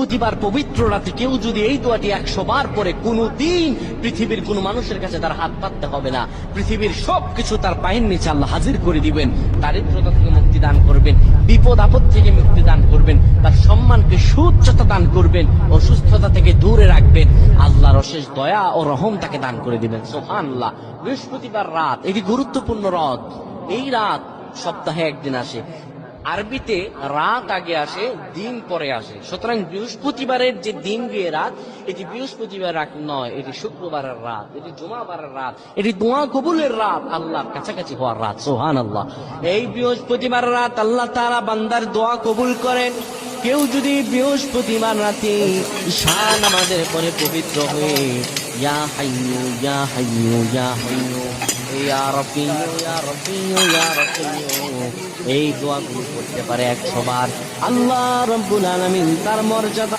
প্রতিবার পবিত্র রাতে কেউ যদি এই দোয়াটি 100 বার পরে কোনদিন পৃথিবীর কোন মানুষের কাছে তার হাত পাততে হবে না। পৃথিবীর সবকিছু তার পায়ের নিচে আল্লাহ হাজির করে দিবেন। দারিদ্রতা থেকে মুক্তি দান করবেন, বিপদ আপদ থেকে মুক্তি দান করবেন, তার সম্মানকে সুউচ্চতা দান করবেন, অসুস্থতা থেকে দূরে রাখবেন। আল্লাহর অশেষ দয়া ও রহম তাকে দান করে দিবেন। সুবহানাল্লাহ। বৃহস্পতিবার রাত এটি গুরুত্বপূর্ণ রাত। এই রাত সপ্তাহে একদিন আসে। আরবিতে রাত আগে আসে, দিন পরে আসে। সুতরাং বৃহস্পতিবারের যে দিন গিয়ে রাত, এটি বৃহস্পতিবার রাত নয়, এটি শুক্রবারের রাত, এটি জুমাবারের রাত, এটি দোয়া কবুলের রাত, আল্লাহর কাছাকাছি হওয়ার রাত। সুবহানাল্লাহ। এই বৃহস্পতিবার রাত আল্লাহ তাআলা বান্দার দোয়া কবুল করেন। কেউ যদি বৃহস্পতিবার রাতে ঈশা নামাজের পরে পবিত্র হয়ে ইয়া হাইয়্যু ইয়া হাইয়্যু ইয়া হাইয়্যু ইয়া রাব্বিয়্যু ইয়া রাব্বিয়্যু ইয়া রাব্বিয়্যু এই দোয়াগুলো করতে পারে 100 বার, আল্লাহ রাব্বুল আলামিন তার মর্যাদা